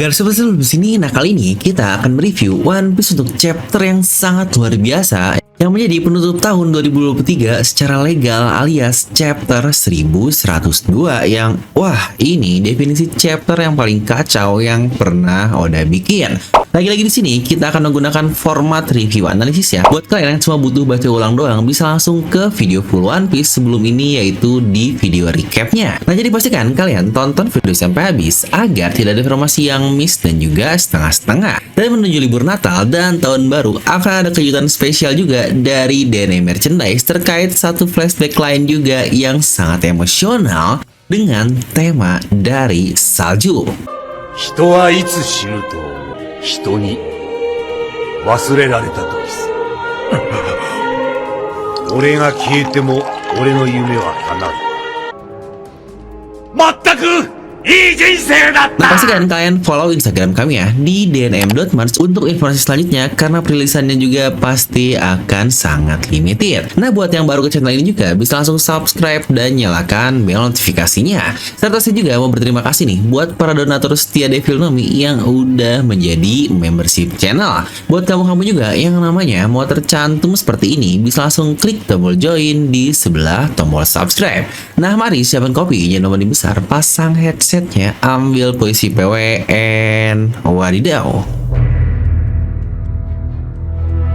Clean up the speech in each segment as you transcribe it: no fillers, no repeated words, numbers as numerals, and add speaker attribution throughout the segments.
Speaker 1: Garis besar di sini, nah kali ini kita akan mereview One Piece untuk chapter yang sangat luar biasa yang menjadi penutup tahun 2023 secara legal alias chapter 1102 yang wah ini definisi chapter yang paling kacau yang pernah Oda bikin. Lagi-lagi di sini kita akan menggunakan format review analisis ya. Buat kalian yang cuma butuh baca ulang doang bisa langsung ke video full One Piece sebelum ini yaitu di video recapnya. Nah jadi pastikan kalian tonton video sampai habis agar tidak ada informasi yang miss dan juga setengah-setengah. Dan menuju libur Natal dan Tahun Baru akan ada kejutan spesial juga dari DNM Merchandise terkait satu flashback lain juga yang sangat emosional dengan tema dari salju.
Speaker 2: 人はいつ死ぬと人に忘れられた時さ。俺が消えても俺の夢は叶う。まったくいい人生だった。
Speaker 1: Nah pastikan kalian follow Instagram kami ya di dnm.merch untuk informasi selanjutnya karena perilisannya juga pasti akan sangat limited. Nah buat yang baru ke channel ini juga bisa langsung subscribe dan nyalakan bel notifikasinya. Serta saya juga mau berterima kasih nih buat para donatur setia Devil Nomi yang udah menjadi membership channel. Buat kamu juga yang namanya mau tercantum seperti ini bisa langsung klik tombol join di sebelah tombol subscribe. Nah mari siapkan kopi, jangan lupa besar, pasang headsetnya, ambil puisi PWN, wadidaw.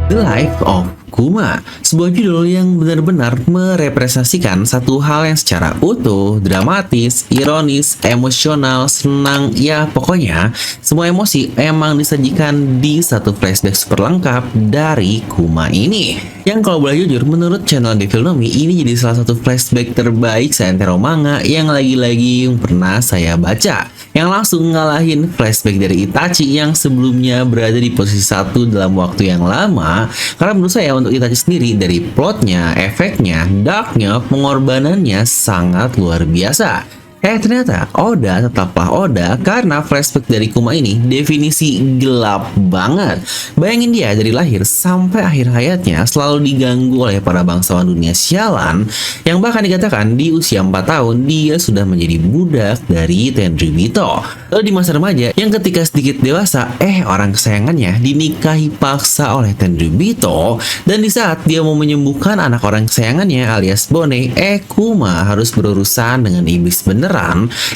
Speaker 1: The Life of Kuma, sebuah judul yang benar-benar merepresentasikan satu hal yang secara utuh, dramatis, ironis, emosional, senang, ya pokoknya semua emosi emang disajikan di satu flashback super lengkap dari Kuma ini. Yang kalau boleh jujur, menurut channel Devil Nomi ini jadi salah satu flashback terbaik seantero manga yang lagi-lagi pernah saya baca. Yang langsung ngalahin flashback dari Itachi yang sebelumnya berada di posisi 1 dalam waktu yang lama. Karena menurut saya untuk Itachi sendiri dari plotnya, efeknya, darknya, pengorbanannya sangat luar biasa. Ternyata Oda tetaplah Oda karena flashback dari Kuma ini definisi gelap banget. Bayangin dia dari lahir sampai akhir hayatnya selalu diganggu oleh para bangsawan dunia sialan yang bahkan dikatakan di usia 4 tahun dia sudah menjadi budak dari Tenryubito. Lalu di masa remaja yang ketika sedikit dewasa orang kesayangannya dinikahi paksa oleh Tenryubito dan di saat dia mau menyembuhkan anak orang kesayangannya alias Bone, Kuma harus berurusan dengan iblis beneran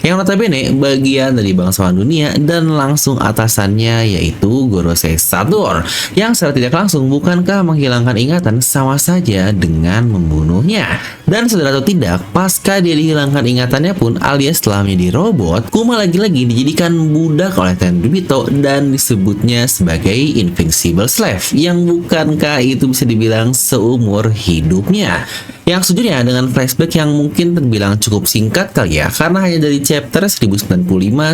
Speaker 1: yang notabene bagian dari bangsawan dunia dan langsung atasannya yaitu Gorosei Saturn yang secara tidak langsung bukankah menghilangkan ingatan sama saja dengan membunuhnya. Dan saudara atau tidak, pasca dia dihilangkan ingatannya pun alias setelah menjadi robot, Kuma lagi-lagi dijadikan budak oleh Tenryubito dan disebutnya sebagai invincible slave yang bukankah itu bisa dibilang seumur hidupnya. Yang sejujurnya dengan flashback yang mungkin terbilang cukup singkat kali ya, karena hanya dari chapter 1095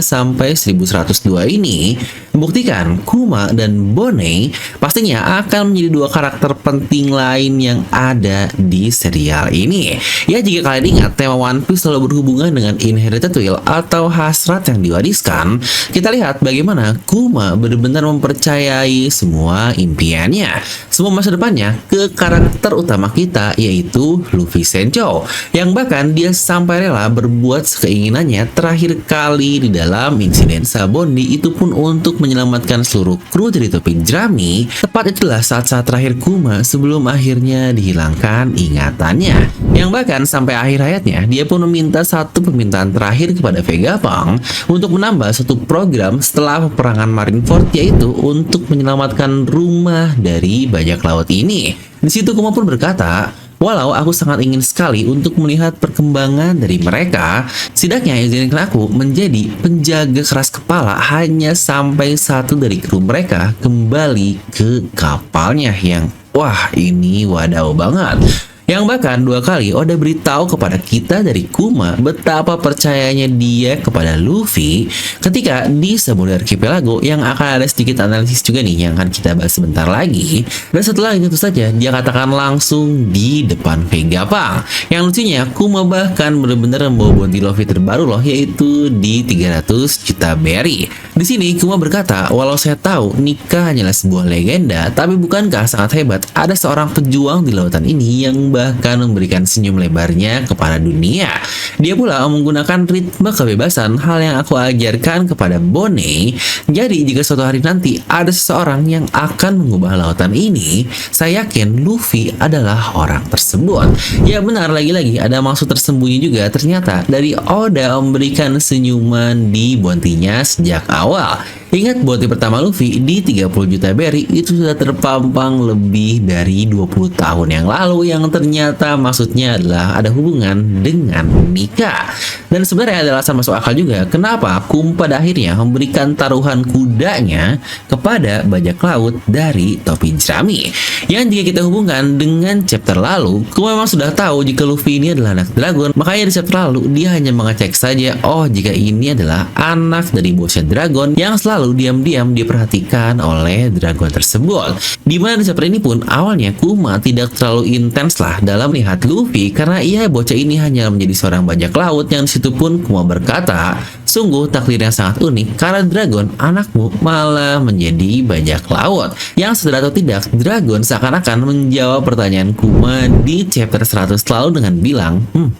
Speaker 1: sampai 1102 ini membuktikan Kuma dan Bone pastinya akan menjadi dua karakter penting lain yang ada di serial ini. Ya jika kalian ingat tema One Piece selalu berhubungan dengan inherited will atau hasrat yang diwariskan, kita lihat bagaimana Kuma benar-benar mempercayai semua impiannya, semua masa depannya ke karakter utama kita yaitu Luffy Sencho, yang bahkan dia sampai rela berbuat keinginannya terakhir kali di dalam insiden Sabondi itu pun untuk menyelamatkan seluruh kru dari topi jerami. Tepat itulah saat-saat terakhir Kuma sebelum akhirnya dihilangkan ingatannya, yang bahkan sampai akhir hayatnya dia pun meminta satu permintaan terakhir kepada Vegapunk untuk menambah satu program setelah peperangan Marineford, yaitu untuk menyelamatkan rumah dari bajak laut ini. Di situ Kuma pun berkata, walau aku sangat ingin sekali untuk melihat perkembangan dari mereka, setidaknya izinkan aku menjadi penjaga keras kepala hanya sampai satu dari kru mereka kembali ke kapalnya. Yang wah ini wadaw banget. Yang bahkan 2 kali Oda beritahu kepada kita dari Kuma betapa percayanya dia kepada Luffy ketika di Sabondi Archipelago, yang akan ada sedikit analisis juga nih yang akan kita bahas sebentar lagi. Dan setelah itu saja dia katakan langsung di depan Vegapunk. Yang lucunya Kuma bahkan benar-benar membawa bounty Luffy terbaru loh, yaitu di 300 juta berry. Di sini Kuma berkata, walau saya tahu nikah hanyalah sebuah legenda, tapi bukankah sangat hebat ada seorang pejuang di lautan ini yang bahkan memberikan senyum lebarnya kepada dunia. Dia pula menggunakan ritme kebebasan, hal yang aku ajarkan kepada Bonnie. Jadi jika suatu hari nanti ada seseorang yang akan mengubah lautan ini, saya yakin Luffy adalah orang tersebut. Ya benar, lagi-lagi ada maksud tersembunyi juga ternyata dari Oda memberikan senyuman di bounty-nya sejak awal. Ingat, bounty pertama Luffy di 30 juta berry itu sudah terpampang lebih dari 20 tahun yang lalu, yang ternyata maksudnya adalah ada hubungan dengan Nika. Dan sebenarnya adalah alasan masuk akal juga kenapa Kuma pada akhirnya memberikan taruhan kudanya kepada bajak laut dari topi jerami. Yang jika kita hubungkan dengan chapter lalu, Kuma memang sudah tahu jika Luffy ini adalah anak dragon. Makanya di chapter lalu dia hanya mengecek saja, oh jika ini adalah anak dari bosnya dragon yang selalu diam-diam diperhatikan oleh dragon tersebut. Dimana di chapter ini pun awalnya Kuma tidak terlalu intens lah dalam melihat Luffy karena ia bocah ini hanya menjadi seorang bajak laut, yang disitu pun Kuma berkata, sungguh takdir yang sangat unik karena dragon anakmu malah menjadi bajak laut. Yang sadar atau tidak, dragon seakan-akan menjawab pertanyaan Kuma di chapter 100 lalu dengan bilang,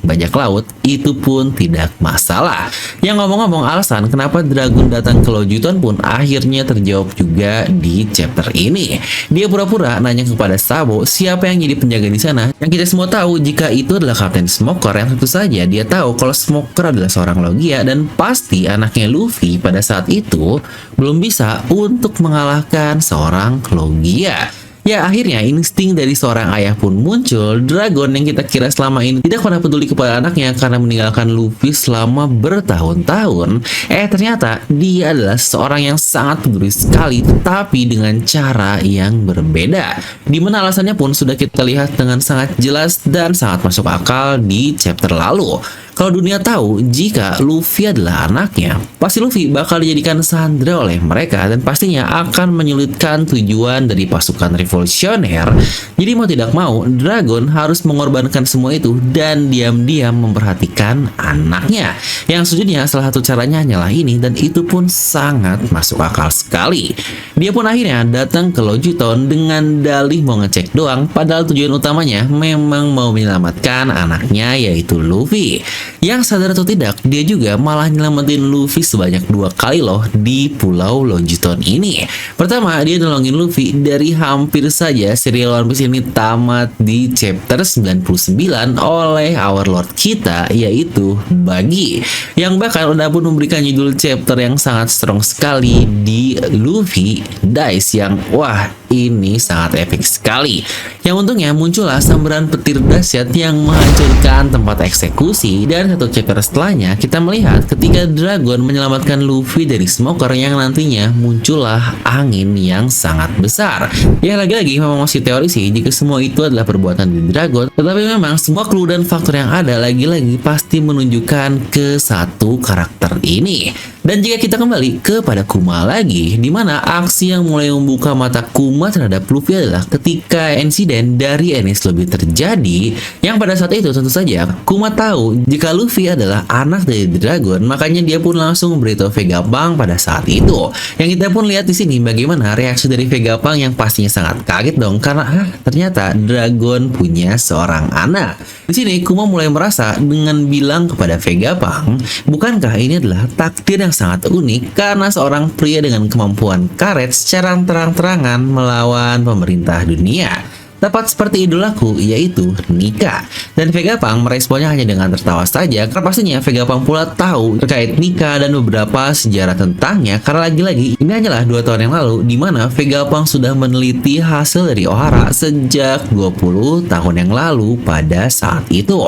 Speaker 1: bajak laut itu pun tidak masalah. Yang ngomong-ngomong alasan kenapa dragon datang ke Lojuton pun akhirnya terjawab juga di chapter ini. Dia pura-pura nanya kepada Sabo siapa yang jadi penjaga di sana. Yang kita semua tahu jika itu adalah Kapten Smoker, yang tentu saja dia tahu kalau Smoker adalah seorang Logia dan pasti anaknya Luffy pada saat itu belum bisa untuk mengalahkan seorang Logia. Ya akhirnya insting dari seorang ayah pun muncul. Dragon yang kita kira selama ini tidak pernah peduli kepada anaknya karena meninggalkan Luffy selama bertahun-tahun, ternyata dia adalah seorang yang sangat peduli sekali, tetapi dengan cara yang berbeda. Dimana alasannya pun sudah kita lihat dengan sangat jelas dan sangat masuk akal di chapter lalu. Kalau dunia tahu jika Luffy adalah anaknya, pasti Luffy bakal dijadikan sandera oleh mereka dan pastinya akan menyulitkan tujuan dari pasukan revolusioner. Jadi mau tidak mau, Dragon harus mengorbankan semua itu dan diam-diam memperhatikan anaknya. Yang sejujurnya salah satu caranya hanyalah ini, dan itu pun sangat masuk akal sekali. Dia pun akhirnya datang ke Lojuton dengan dalih mau ngecek doang, padahal tujuan utamanya memang mau menyelamatkan anaknya yaitu Luffy. Yang sadar atau tidak, dia juga malah nyelamatin Luffy sebanyak 2 kali loh di pulau Lojuton ini. Pertama, dia nolongin Luffy dari hampir saja serial One Piece ini tamat di chapter 99 oleh Our Lord kita, yaitu Buggy. Yang bahkan udah pun memberikan judul chapter yang sangat strong sekali di Luffy Dice, yang wah ini sangat epic sekali. Yang untungnya muncullah sambaran petir dahsyat yang menghancurkan tempat eksekusi. Dan satu chapter setelahnya kita melihat ketika Dragon menyelamatkan Luffy dari Smoker, yang nantinya muncullah angin yang sangat besar. Ya lagi-lagi memang masih teori sih jika semua itu adalah perbuatan dari Dragon, tetapi memang semua clue dan faktor yang ada lagi-lagi pasti menunjukkan ke satu karakter ini. Dan jika kita kembali kepada Kuma lagi, di mana aksi yang mulai membuka mata Kuma terhadap Luffy adalah ketika insiden dari Enies Lobby terjadi, yang pada saat itu tentu saja Kuma tahu jika Luffy adalah anak dari Dragon, makanya dia pun langsung memberitahu Vegapunk pada saat itu. Yang kita pun lihat di sini bagaimana reaksi dari Vegapunk yang pastinya sangat kaget dong karena ternyata Dragon punya seorang anak. Di sini Kuma mulai merasa dengan bilang kepada Vegapunk, bukankah ini adalah takdir yang sangat unik karena seorang pria dengan kemampuan karet secara terang-terangan melawan pemerintah dunia. Tepat seperti idolaku, yaitu Nika. Dan Vegapunk meresponnya hanya dengan tertawa saja, karena pastinya Vegapunk pula tahu terkait Nika dan beberapa sejarah tentangnya. Karena lagi-lagi ini hanyalah 2 tahun yang lalu, di mana Vegapunk sudah meneliti hasil dari Ohara sejak 20 tahun yang lalu pada saat itu.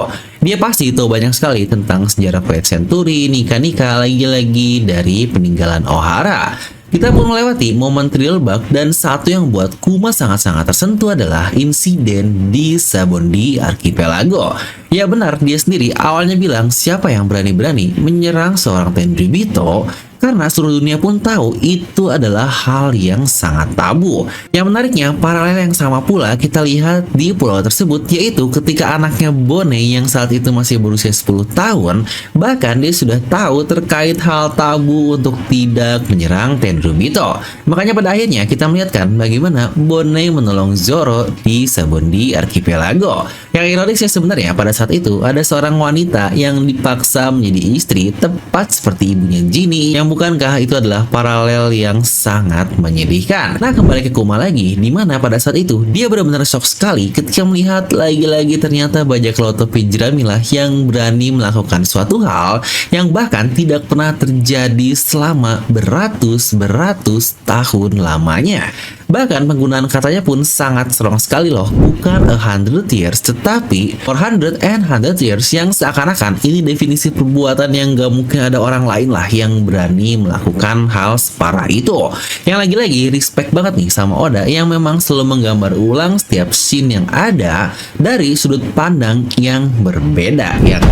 Speaker 1: Dia pasti tahu banyak sekali tentang sejarah Quiet Century, Nika-Nika, lagi-lagi dari peninggalan Ohara. Kita pun melewati momen Trial Bug, dan satu yang buat Kuma sangat-sangat tersentuh adalah insiden di Sabondi Archipelago. Ya benar, dia sendiri awalnya bilang siapa yang berani-berani menyerang seorang Tenryubito, karena seluruh dunia pun tahu itu adalah hal yang sangat tabu. Yang menariknya, paralel yang sama pula kita lihat di pulau tersebut, yaitu ketika anaknya Bonnie yang saat itu masih berusia 10 tahun, bahkan dia sudah tahu terkait hal tabu untuk tidak menyerang Tenryubito. Makanya pada akhirnya kita melihatkan bagaimana Bonnie menolong Zoro di Sabondi Archipelago. Yang ironisnya sebenarnya pada saat itu ada seorang wanita yang dipaksa menjadi istri tepat seperti ibunya Ginny, yang bukankah itu adalah paralel yang sangat menyedihkan. Nah, kembali ke Kuma lagi, dimana pada saat itu dia benar-benar shock sekali ketika melihat lagi-lagi ternyata bajak laut topi jerami lah yang berani melakukan suatu hal yang bahkan tidak pernah terjadi selama beratus-beratus tahun lamanya. Bahkan penggunaan katanya pun sangat strong sekali loh, bukan 100 years, tetapi 400 and 100 years, yang seakan-akan ini definisi perbuatan yang gak mungkin ada orang lain lah yang berani melakukan hal separah itu. Yang lagi-lagi respect banget nih sama Oda yang memang selalu menggambar ulang setiap scene yang ada dari sudut pandang yang berbeda, yang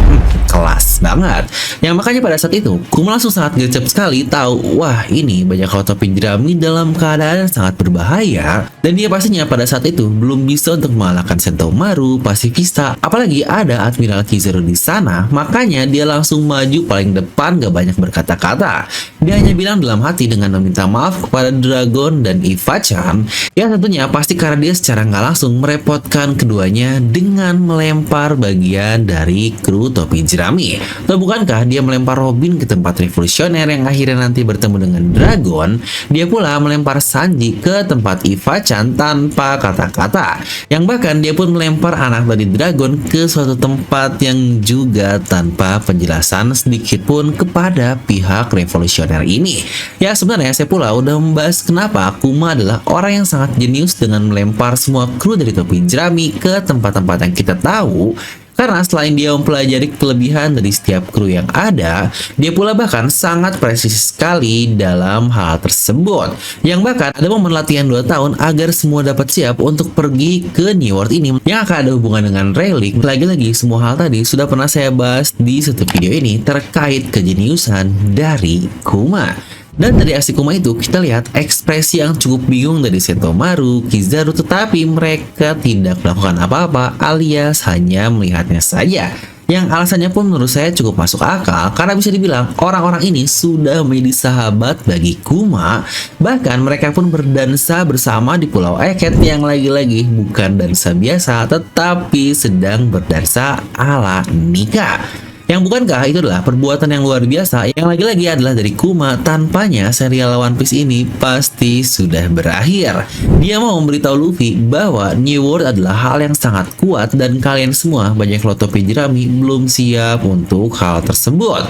Speaker 1: kelas banget. Yang makanya pada saat itu Kuma langsung sangat gercep sekali tahu, wah ini bajak laut topi jerami dalam keadaan sangat berbahaya, dan dia pastinya pada saat itu belum bisa untuk mengalahkan Sentomaru, Pasifista, apalagi ada Admiral Kizaru di sana. Makanya dia langsung maju paling depan, gak banyak berkata-kata. Dia hanya bilang dalam hati dengan meminta maaf kepada Dragon dan Eva-chan. Ya tentunya pasti karena dia secara nggak langsung merepotkan keduanya dengan melempar bagian dari kru topi jerami. Atau bukankah dia melempar Robin ke tempat revolusioner yang akhirnya nanti bertemu dengan Dragon? Dia pula melempar Sanji ke tempat Eva-chan tanpa kata-kata. Yang bahkan dia pun melempar anak dari Dragon ke suatu tempat yang juga tanpa penjelasan sedikit pun kepada pihak revolusioner ini. Ya sebenarnya saya pula udah membahas kenapa Kuma adalah orang yang sangat jenius dengan melempar semua kru dari topi jerami ke tempat-tempat yang kita tahu. Karena selain dia mempelajari kelebihan dari setiap kru yang ada, dia pula bahkan sangat presisi sekali dalam hal tersebut. Yang bahkan ada momen latihan 2 tahun agar semua dapat siap untuk pergi ke New World ini yang akan ada hubungan dengan Rayleigh. Lagi-lagi semua hal tadi sudah pernah saya bahas di satu video ini terkait kejeniusan dari Kuma. Dan dari aksi Kuma itu kita lihat ekspresi yang cukup bingung dari Sentomaru, Kizaru, tetapi mereka tidak melakukan apa-apa alias hanya melihatnya saja. Yang alasannya pun menurut saya cukup masuk akal karena bisa dibilang orang-orang ini sudah menjadi sahabat bagi Kuma. Bahkan mereka pun berdansa bersama di Pulau Eket yang lagi-lagi bukan dansa biasa tetapi sedang berdansa ala nikah. Yang bukankah itu adalah perbuatan yang luar biasa yang lagi-lagi adalah dari Kuma. Tanpanya serial One Piece ini pasti sudah berakhir. Dia mau memberitahu Luffy bahwa New World adalah hal yang sangat kuat dan kalian semua banyak laut topi jerami belum siap untuk hal tersebut.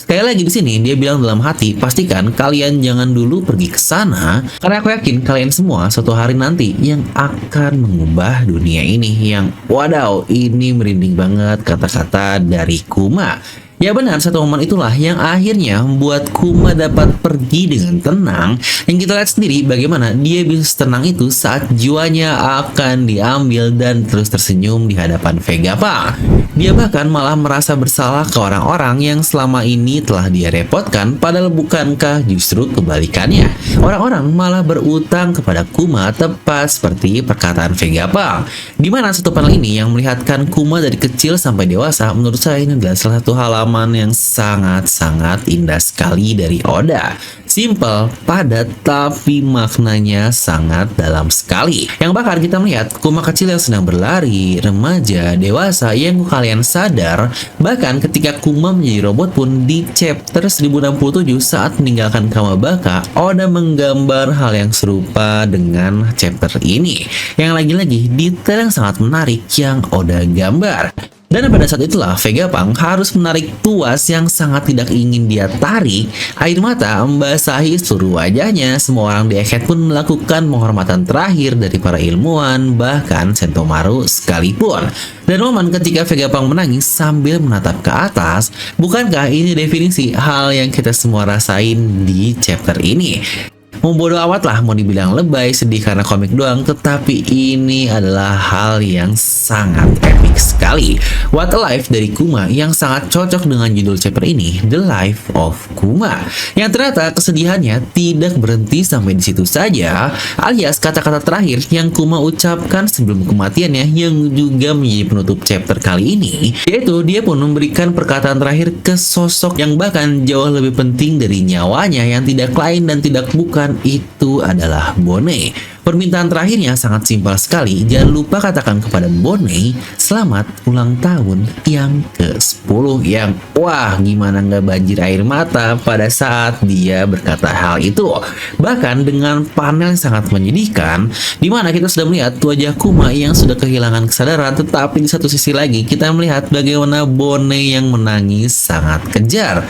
Speaker 1: Sekali lagi di sini dia bilang dalam hati, pastikan kalian jangan dulu pergi ke sana karena aku yakin kalian semua suatu hari nanti yang akan mengubah dunia ini. Yang wadaw, ini merinding banget kata-kata dari Kuma. Ya benar, satu momen itulah yang akhirnya membuat Kuma dapat pergi dengan tenang. Yang kita lihat sendiri bagaimana dia bisa tenang itu saat jiwanya akan diambil dan terus tersenyum di hadapan Vegapunk. Dia bahkan malah merasa bersalah ke orang-orang yang selama ini telah dia repotkan, padahal bukankah justru kebalikannya. Orang-orang malah berutang kepada Kuma tepat seperti perkataan Vegapunk. Dimana satu panel ini yang melihatkan Kuma dari kecil sampai dewasa, menurut saya ini adalah salah satu halaman yang sangat-sangat indah sekali dari Oda. Simple, padat, tapi maknanya sangat dalam sekali. Yang bahkan kita melihat Kuma kecil yang sedang berlari, remaja, dewasa, yang kalian sadar, bahkan ketika Kuma menjadi robot pun di chapter 1067 saat meninggalkan Kamabaka, Oda menggambar hal yang serupa dengan chapter ini. Yang lagi-lagi detail yang sangat menarik yang Oda gambar. Dan pada saat itulah Vegapunk harus menarik tuas yang sangat tidak ingin dia tarik. Air mata membasahi seluruh wajahnya. Semua orang di Egghead pun melakukan penghormatan terakhir dari para ilmuwan, bahkan Sentomaru sekalipun. Dan momen ketika Vegapunk menangis sambil menatap ke atas, bukankah ini definisi hal yang kita semua rasain di chapter ini? Membodoh amat lah mau dibilang lebay, sedih karena komik doang, tetapi ini adalah hal yang sangat epic sekali. What a Life dari Kuma yang sangat cocok dengan judul chapter ini, The Life of Kuma. Yang ternyata kesedihannya tidak berhenti sampai di situ saja, alias kata-kata terakhir yang Kuma ucapkan sebelum kematiannya yang juga menjadi penutup chapter kali ini, yaitu dia pun memberikan perkataan terakhir ke sosok yang bahkan jauh lebih penting dari nyawanya, yang tidak lain dan tidak bukan dan itu adalah Bonnie. Permintaan terakhirnya sangat simpel sekali. Jangan lupa katakan kepada Bonnie, selamat ulang tahun yang ke-10. Yang wah, gimana nggak banjir air mata pada saat dia berkata hal itu. Bahkan dengan panel yang sangat menyedihkan, di mana kita sudah melihat wajah Kuma yang sudah kehilangan kesadaran, tetapi di satu sisi lagi kita melihat bagaimana Bonnie yang menangis sangat kejar.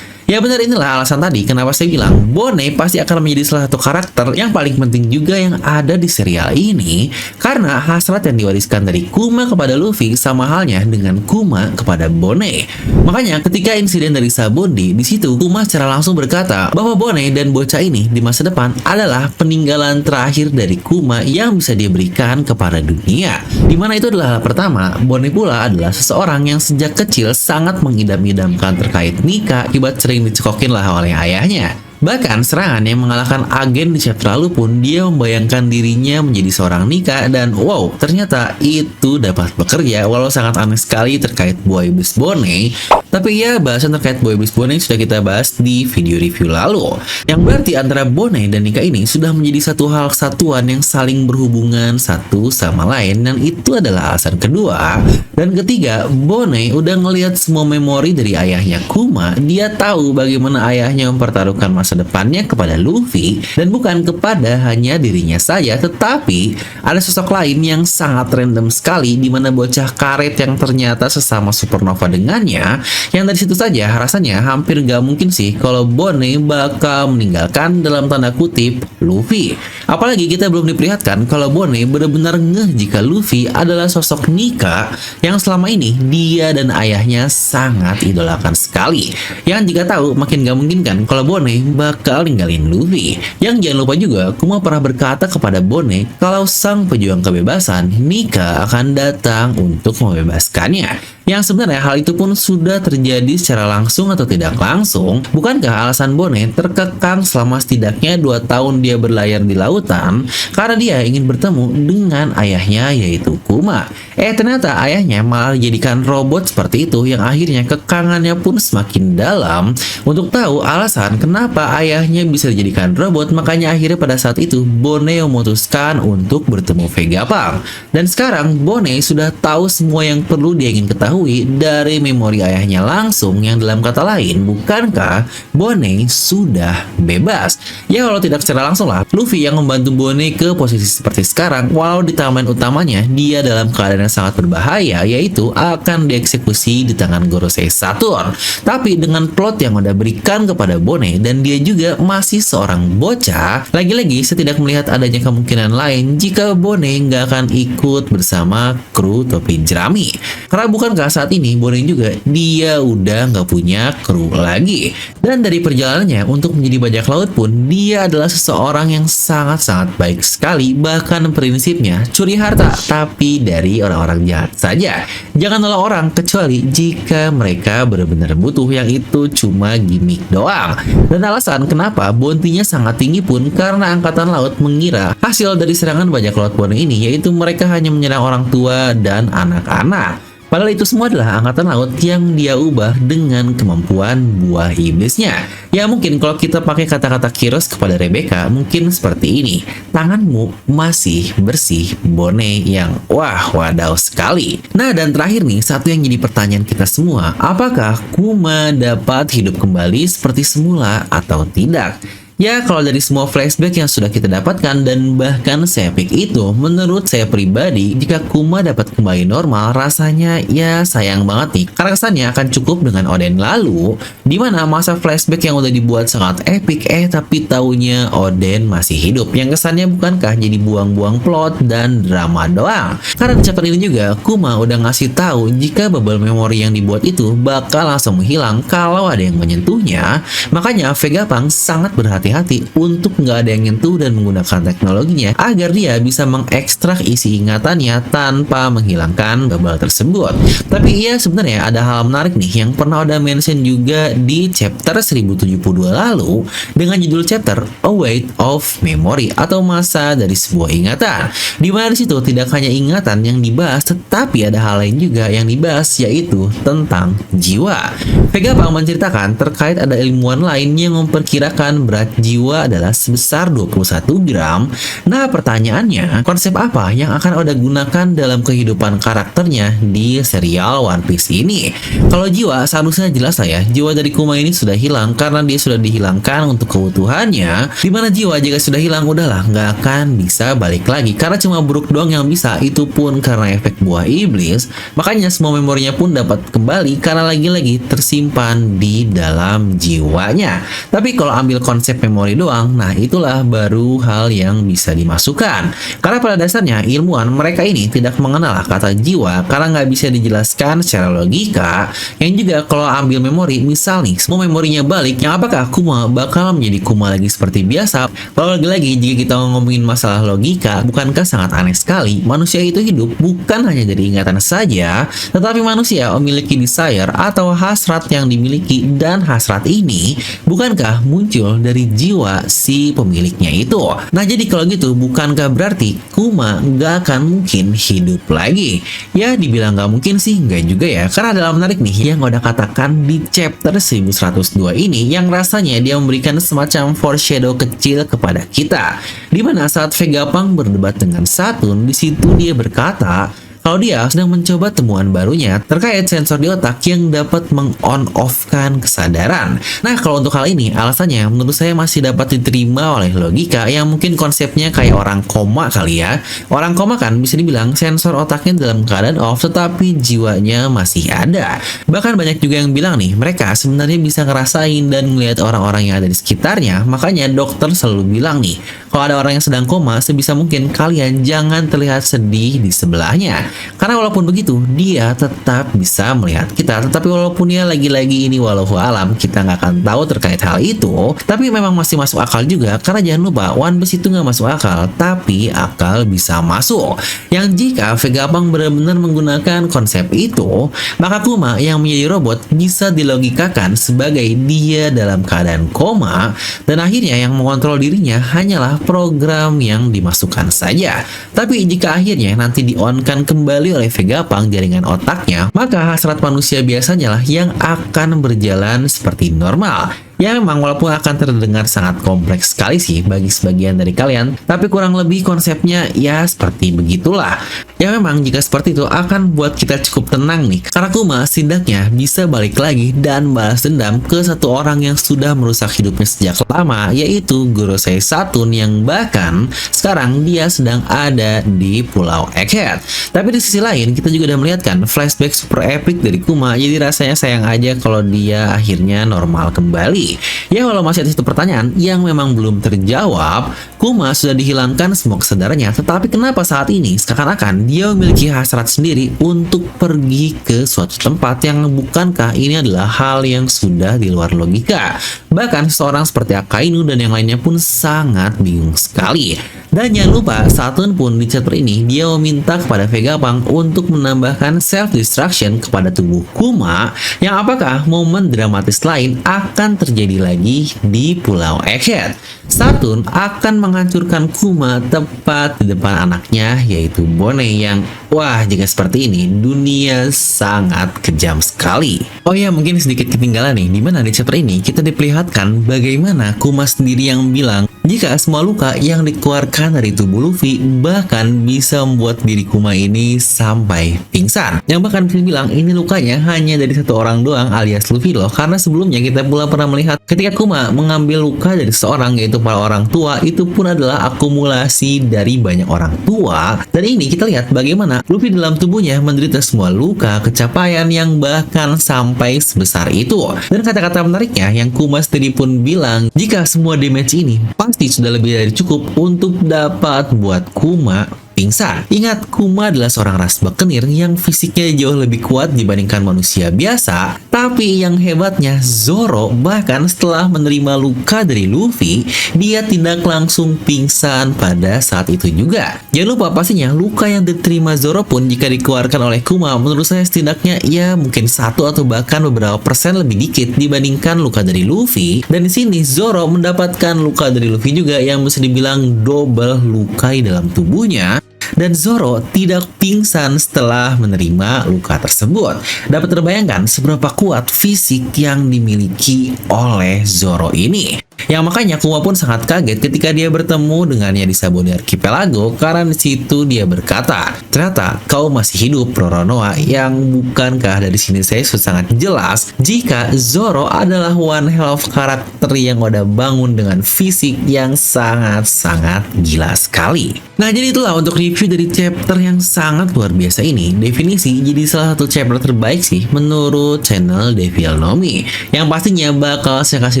Speaker 1: Ya benar, inilah alasan tadi kenapa saya bilang Bonnie pasti akan menjadi salah satu karakter yang paling penting juga yang ada di serial ini, karena hasrat yang diwariskan dari Kuma kepada Luffy sama halnya dengan Kuma kepada Bonnie. Makanya ketika insiden dari Sabondi, di situ Kuma secara langsung berkata bahwa Bonnie dan bocah ini di masa depan adalah peninggalan terakhir dari Kuma yang bisa dia berikan kepada dunia. Dimana itu adalah hal pertama, Bonnie pula adalah seseorang yang sejak kecil sangat mengidam-idamkan terkait Nika akibat sering dicekokin lah oleh ayahnya. Bahkan serangan yang mengalahkan agen di chapter lalu pun dia membayangkan dirinya menjadi seorang Nika, dan wow, ternyata itu dapat bekerja. Walau sangat aneh sekali terkait Boy Beast Bonnie, tapi ya bahasan terkait Boy Beast Bonnie sudah kita bahas di video review lalu. Yang berarti antara Bonnie dan Nika ini sudah menjadi satu hal kesatuan yang saling berhubungan satu sama lain, dan itu adalah alasan kedua. Dan ketiga, Bonnie udah ngelihat semua memori dari ayahnya Kuma. Dia tahu bagaimana ayahnya mempertaruhkan masa depannya kepada Luffy, dan bukan kepada hanya dirinya saja, tetapi ada sosok lain yang sangat random sekali, di mana bocah karet yang ternyata sesama supernova dengannya, yang dari situ saja rasanya hampir gak mungkin sih kalau Bonnie bakal meninggalkan dalam tanda kutip Luffy. Apalagi kita belum diperlihatkan kalau Bonnie benar-benar ngeh jika Luffy adalah sosok Nika yang selama ini dia dan ayahnya sangat idolakan sekali. Yang jika tahu makin gak mungkin kan kalau Bonnie bakal ninggalin Luffy. Yang jangan lupa juga, Kuma pernah berkata kepada Bonnie kalau sang pejuang kebebasan, Nika akan datang untuk membebaskannya. Yang sebenarnya hal itu pun sudah terjadi secara langsung atau tidak langsung. Bukankah alasan Bonnie terkekang selama setidaknya 2 tahun dia berlayar di lautan karena dia ingin bertemu dengan ayahnya yaitu Kuma. Ternyata ayahnya malah dijadikan robot seperti itu, yang akhirnya kekangannya pun semakin dalam untuk tahu alasan kenapa ayahnya bisa dijadikan robot. Makanya akhirnya pada saat itu Bonnie memutuskan untuk bertemu Vegapunk. Dan sekarang Bonnie sudah tahu semua yang perlu dia ingin ketahui dari memori ayahnya langsung, yang dalam kata lain, bukankah Bonnie sudah bebas? Ya kalau tidak secara langsung lah, Luffy yang membantu Bonnie ke posisi seperti sekarang, walau di timeline utamanya dia dalam keadaan yang sangat berbahaya, yaitu akan dieksekusi di tangan Gorosei Saturn. Tapi dengan plot yang udah berikan kepada Bonnie, dan dia juga masih seorang bocah, lagi-lagi saya tidak melihat adanya kemungkinan lain jika Bonnie nggak akan ikut bersama kru topi jerami. Karena bukankah saat ini Bonnie juga dia udah nggak punya kru lagi. Dan dari perjalanannya untuk menjadi bajak laut pun dia adalah seseorang yang sangat-sangat baik sekali. Bahkan prinsipnya curi harta tapi dari orang-orang jahat saja. Jangan nolak orang kecuali jika mereka benar-benar butuh, yang itu cuma gimmick doang. Dan alasan kenapa bounty-nya sangat tinggi pun karena angkatan laut mengira hasil dari serangan bajak laut Bonnie ini yaitu mereka hanya menyerang orang tua dan anak-anak. Padahal itu semua adalah angkatan laut yang dia ubah dengan kemampuan buah iblisnya. Ya mungkin kalau kita pakai kata-kata Kiros kepada Rebecca mungkin seperti ini. Tanganmu masih bersih, Bonnie, yang wah wadaw sekali. Nah dan terakhir nih, satu yang jadi pertanyaan kita semua. Apakah Kuma dapat hidup kembali seperti semula atau tidak? Ya, kalau dari semua flashback yang sudah kita dapatkan dan bahkan seepik itu, menurut saya pribadi, jika Kuma dapat kembali normal, rasanya ya sayang banget nih. Karena kesannya akan cukup dengan Oden lalu, di mana masa flashback yang udah dibuat sangat epic, tapi taunya Oden masih hidup. Yang kesannya bukankah jadi buang-buang plot dan drama doang. Karena di chapter ini juga, Kuma udah ngasih tahu jika bubble memory yang dibuat itu bakal langsung menghilang kalau ada yang menyentuhnya. Makanya Vegapunk sangat berhati-hati untuk nggak ada yang nyentuh dan menggunakan teknologinya agar dia bisa mengekstrak isi ingatannya tanpa menghilangkan bubble tersebut. Tapi ya sebenarnya ada hal menarik nih yang pernah udah mention juga di chapter 1072 lalu dengan judul chapter A Weight of Memory atau masa dari sebuah ingatan. Di mana di situ tidak hanya ingatan yang dibahas, tetapi ada hal lain juga yang dibahas, yaitu tentang jiwa. Vegapunk menceritakan terkait ada ilmuwan lain yang memperkirakan berat jiwa adalah sebesar 21 gram. Nah, pertanyaannya, konsep apa yang akan Oda gunakan dalam kehidupan karakternya di serial One Piece ini? Kalau jiwa, seharusnya jelas lah ya, jiwa dari Kuma ini sudah hilang karena dia sudah dihilangkan untuk keutuhannya. Dimana jiwa jika sudah hilang, udahlah, nggak akan bisa balik lagi. Karena cuma Brook doang yang bisa, itu pun karena efek buah iblis. Makanya semua memorinya pun dapat kembali karena lagi-lagi tersimpan di dalam jiwanya. Tapi kalau ambil konsep memori doang, nah itulah baru hal yang bisa dimasukkan. Karena pada dasarnya ilmuwan mereka ini tidak mengenal kata jiwa karena nggak bisa dijelaskan secara logika. Yang juga kalau ambil memori, misal nih semua memorinya balik, yang apakah Kuma bakal menjadi Kuma lagi seperti biasa? Kalau lagi-lagi jika kita ngomongin masalah logika, bukankah sangat aneh sekali manusia itu hidup bukan hanya dari ingatan saja, tetapi manusia memiliki desire atau hasrat yang dimiliki, dan hasrat ini bukankah muncul dari jiwa si pemiliknya itu? Nah, jadi kalau gitu bukankah berarti Kuma nggak akan mungkin hidup lagi? Ya, dibilang nggak mungkin sih, nggak juga ya. Karena dalam menarik nih yang udah katakan di chapter 1102 ini, yang rasanya dia memberikan semacam foreshadow kecil kepada kita. Dimana saat Vegapunk berdebat dengan Saturn, di situ dia berkata kalau dia sedang mencoba temuan barunya terkait sensor di otak yang dapat meng-on-off-kan kesadaran. Nah, kalau untuk hal ini, alasannya menurut saya masih dapat diterima oleh logika yang mungkin konsepnya kayak orang koma kali ya. Orang koma kan bisa dibilang sensor otaknya dalam keadaan off tetapi jiwanya masih ada. Bahkan banyak juga yang bilang nih, mereka sebenarnya bisa ngerasain dan melihat orang-orang yang ada di sekitarnya. Makanya dokter selalu bilang nih, kalau ada orang yang sedang koma, sebisa mungkin kalian jangan terlihat sedih di sebelahnya. Karena walaupun begitu, dia tetap bisa melihat kita. Tetapi walaupun dia lagi-lagi ini walau alam, kita nggak akan tahu terkait hal itu. Tapi memang masih masuk akal juga. Karena jangan lupa, One Piece itu nggak masuk akal, tapi akal bisa masuk. Yang jika Vegapunk benar-benar menggunakan konsep itu, maka Kuma yang menjadi robot bisa dilogikakan sebagai dia dalam keadaan koma, dan akhirnya yang mengontrol dirinya hanyalah program yang dimasukkan saja. Tapi jika akhirnya nanti di-on-kan kembali oleh Vegapunk jaringan otaknya, maka hasrat manusia biasanya lah yang akan berjalan seperti normal. Ya memang walaupun akan terdengar sangat kompleks sekali sih bagi sebagian dari kalian, tapi kurang lebih konsepnya ya seperti begitulah. Ya memang jika seperti itu akan buat kita cukup tenang nih, karena Kuma setidaknya bisa balik lagi dan balas dendam ke satu orang yang sudah merusak hidupnya sejak lama, yaitu Gorosei Saturn yang bahkan sekarang dia sedang ada di Pulau Egghead. Tapi di sisi lain kita juga udah melihat kan flashback super epic dari Kuma, jadi rasanya sayang aja kalau dia akhirnya normal kembali. Ya walau masih ada satu pertanyaan yang memang belum terjawab, Kuma sudah dihilangkan semua kesadarannya, tetapi kenapa saat ini seakan-akan dia memiliki hasrat sendiri untuk pergi ke suatu tempat yang bukankah ini adalah hal yang sudah di luar logika? Bahkan seorang seperti Akainu dan yang lainnya pun sangat bingung sekali. Dan jangan lupa, Saturn pun di chapter ini dia meminta kepada Vegapunk untuk menambahkan self-destruction kepada tubuh Kuma, yang apakah momen dramatis lain akan terjadi lagi di Pulau Egghead. Saturn akan menghancurkan Kuma tepat di depan anaknya, yaitu Bone, yang wah jika seperti ini dunia sangat kejam sekali. Oh ya, mungkin sedikit ketinggalan nih, dimana di chapter ini kita diperlihatkan bagaimana Kuma sendiri yang bilang jika semua luka yang dikeluarkan dari tubuh Luffy bahkan bisa membuat diri Kuma ini sampai pingsan. Yang bahkan bisa bilang ini lukanya hanya dari satu orang doang alias Luffy loh, karena sebelumnya kita pula pernah melihat ketika Kuma mengambil luka dari seorang yaitu para orang tua, itu pun adalah akumulasi dari banyak orang tua. Dan ini kita lihat bagaimana Luffy dalam tubuhnya menderita semua luka, kecapaian yang bahkan sampai sebesar itu. Dan kata-kata menariknya yang Kuma sendiri pun bilang jika semua damage ini pasti sudah lebih dari cukup untuk dapat buat Kuma pingsan. Ingat, Kuma adalah seorang ras buccaneer yang fisiknya jauh lebih kuat dibandingkan manusia biasa. Tapi yang hebatnya, Zoro bahkan setelah menerima luka dari Luffy, dia tidak langsung pingsan pada saat itu juga. Jangan lupa pastinya luka yang diterima Zoro pun jika dikeluarkan oleh Kuma, menurut saya setidaknya ya mungkin 1 atau bahkan beberapa persen lebih dikit dibandingkan luka dari Luffy. Dan di sini Zoro mendapatkan luka dari Luffy juga yang bisa dibilang double lukai dalam tubuhnya. Dan Zoro tidak pingsan setelah menerima luka tersebut. Dapat terbayangkan seberapa kuat fisik yang dimiliki oleh Zoro ini. Yang makanya Kuma pun sangat kaget ketika dia bertemu dengannya di Sabaody Archipelago, karena di situ dia berkata, ternyata kau masih hidup Roronoa, yang bukankah dari sini saya sudah sangat jelas jika Zoro adalah one hell of karakter yang udah bangun dengan fisik yang sangat-sangat gila sekali. Nah, jadi itulah untuk review dari chapter yang sangat luar biasa ini. Definisi jadi salah satu chapter terbaik sih menurut channel Devil Nomi, yang pastinya bakal saya kasih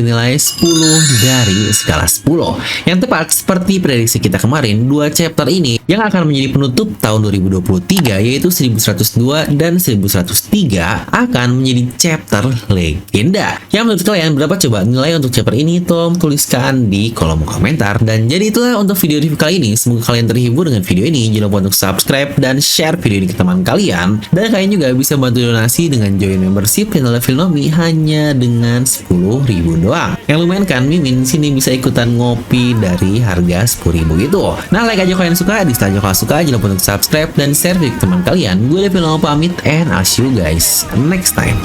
Speaker 1: nilai 10 dari skala 10. Yang tepat seperti prediksi kita kemarin, dua chapter ini yang akan menjadi penutup tahun 2023 yaitu 1102 dan 1103 akan menjadi chapter legenda. Yang menurut kalian berapa coba nilai untuk chapter ini? Tolong tuliskan di kolom komentar. Dan jadi itulah untuk video review kali ini. Semoga kalian terhibur dengan video ini. Jangan lupa untuk subscribe dan share video ini ke teman kalian. Dan kalian juga bisa bantu donasi dengan join membership channel Devil Nomi hanya dengan 10.000 doang. Yang lumayan kan, Mimin sini bisa ikutan ngopi dari harga 10.000 gitu. Nah, like aja kalau kalian suka, dislike aja kalau suka. Jangan lupa untuk subscribe dan share video ke teman kalian. Gue Devil Nomi pamit, and I'll see you guys next time.